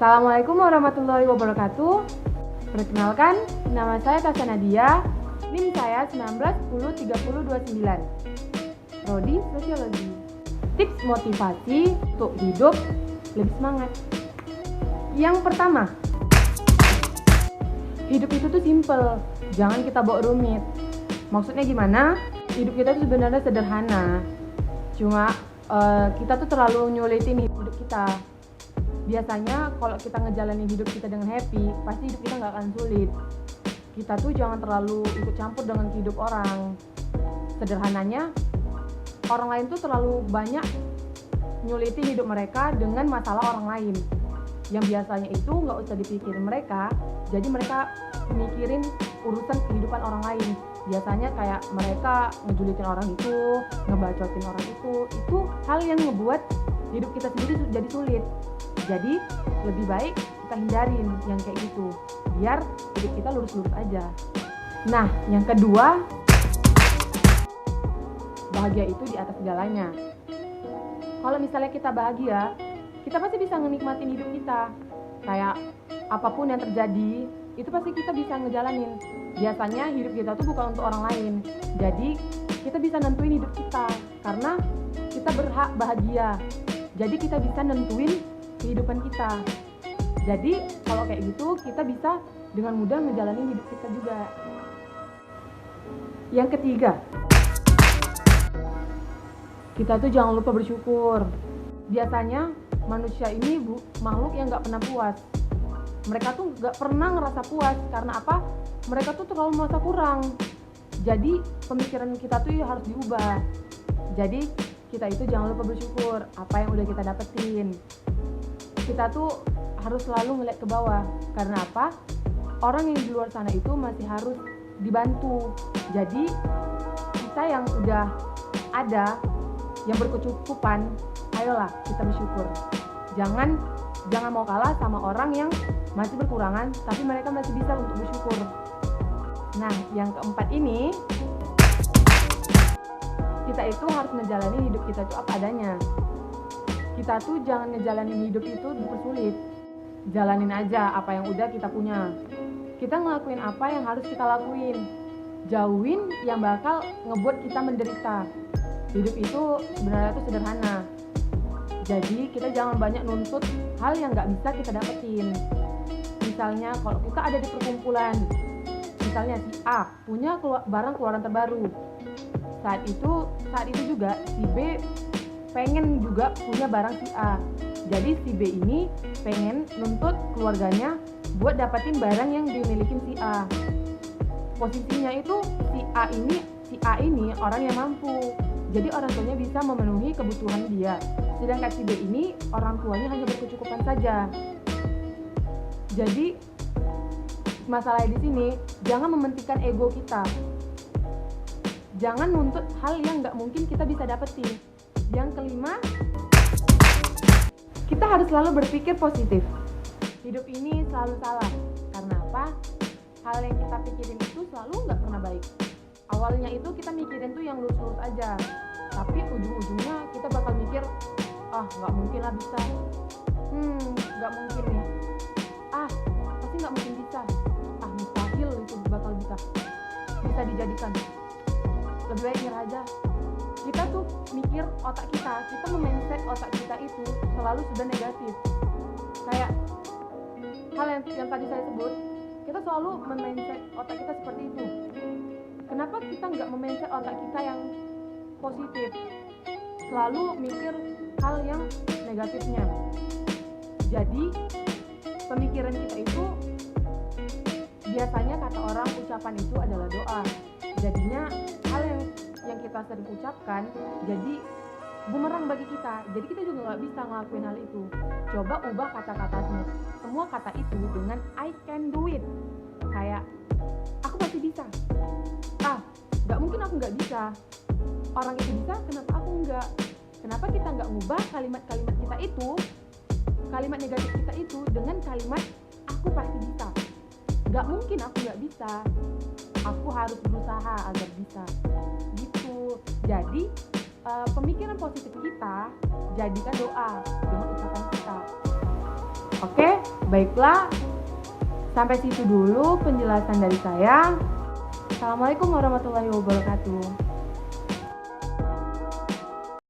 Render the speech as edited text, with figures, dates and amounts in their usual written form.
Assalamualaikum warahmatullahi wabarakatuh. Perkenalkan, nama saya Tasya Nadia, NIM saya 19103029, Prodi Sosiologi. Tips motivasi untuk hidup lebih semangat. Yang pertama, hidup itu tuh simple, jangan kita bawa rumit. Maksudnya gimana? Hidup kita tuh sebenarnya sederhana, cuma kita tuh terlalu nyulitin hidup kita. Biasanya kalau kita ngejalanin hidup kita dengan happy, pasti hidup kita nggak akan sulit. Kita tuh jangan terlalu ikut campur dengan hidup orang. Sederhananya, orang lain tuh terlalu banyak nyulitin hidup mereka dengan masalah orang lain. Yang biasanya itu nggak usah dipikirin mereka, jadi mereka mikirin urusan kehidupan orang lain. Biasanya kayak mereka ngejulitin orang itu, ngebacotin orang itu hal yang ngebuat hidup kita sendiri jadi sulit. Jadi lebih baik kita hindarin yang kayak gitu, biar hidup kita lurus-lurus aja. Nah, yang kedua, bahagia itu di atas segalanya. Kalau misalnya kita bahagia, kita pasti bisa menikmatin hidup kita. Kayak apapun yang terjadi, itu pasti kita bisa ngejalanin. Biasanya hidup kita tuh bukan untuk orang lain. Jadi kita bisa nentuin hidup kita, karena kita berhak bahagia. Jadi kita bisa nentuin kehidupan kita. Jadi kalau kayak gitu, kita bisa dengan mudah ngejalanin hidup kita juga. Yang ketiga, kita tuh jangan lupa bersyukur. Biasanya manusia ini makhluk yang gak pernah puas. Mereka tuh gak pernah ngerasa puas. Karena apa? Mereka tuh terlalu merasa kurang. Jadi pemikiran kita tuh harus diubah. Jadi kita itu jangan lupa bersyukur apa yang udah kita dapetin. Kita tuh harus selalu ngeliat ke bawah. Karena apa? Orang yang di luar sana itu masih harus dibantu. Jadi kita yang udah ada, yang berkecukupan, ayolah kita bersyukur. Jangan mau kalah sama orang yang masih berkurangan, tapi mereka masih bisa untuk bersyukur. Nah, yang keempat ini, kita itu harus ngejalanin hidup kita itu apa adanya. Kita tuh jangan ngejalanin hidup itu dipersulit. Jalanin aja apa yang udah kita punya. Kita ngelakuin apa yang harus kita lakuin. Jauhin yang bakal ngebuat kita menderita. Hidup itu sebenarnya tuh sederhana. Jadi kita jangan banyak nuntut hal yang gak bisa kita dapetin. Misalnya kalau kita ada di perkumpulan, misalnya si A punya barang keluaran terbaru. Saat itu juga si B pengen juga punya barang si A. Jadi si B ini pengen nuntut keluarganya buat dapetin barang yang dimilikin si A. Posisinya itu si A ini orang yang mampu. Jadi orang tuanya bisa memenuhi kebutuhan dia. Sedangkan si B ini orang tuanya hanya berkecukupan saja. Jadi masalahnya di sini, jangan mementingkan ego kita. Jangan nuntut hal yang gak mungkin kita bisa dapetin. Yang kelima, kita harus selalu berpikir positif. Hidup ini selalu salah. Karena apa? Hal yang kita pikirin itu selalu gak pernah baik. Awalnya itu kita mikirin tuh yang lurus-lurus aja. Tapi ujung-ujungnya kita bakal mikir, gak mungkin lah bisa. Gak mungkin nih. Pasti gak mungkin bisa. Mustahil itu bakal bisa dijadikan. Lebih baik nyerah aja. Kita tuh mikir otak kita memindset otak kita itu selalu sudah negatif. Kayak hal yang tadi saya sebut, kita selalu memindset otak kita seperti itu. Kenapa kita nggak memindset otak kita yang positif? Selalu mikir hal yang negatifnya. Jadi pemikiran kita itu biasanya kata orang ucapan itu adalah doa. Jadinya hal yang kita sering ucapkan jadi bumerang bagi kita. Jadi kita juga nggak bisa ngelakuin hal itu. Coba ubah kata-kata semua kata itu dengan I can do it. Kayak aku pasti bisa. Nggak mungkin aku nggak bisa. Orang itu bisa, kenapa aku nggak? Kenapa kita nggak ngubah kalimat-kalimat kita itu, kalimat negatif kita itu dengan kalimat aku pasti bisa. Nggak mungkin aku nggak bisa. Aku harus berusaha agar bisa. Gitu. Jadi pemikiran positif kita jadikan doa dengan ucapan kita. Oke? Baiklah, sampai situ dulu penjelasan dari saya. Assalamualaikum warahmatullahi wabarakatuh.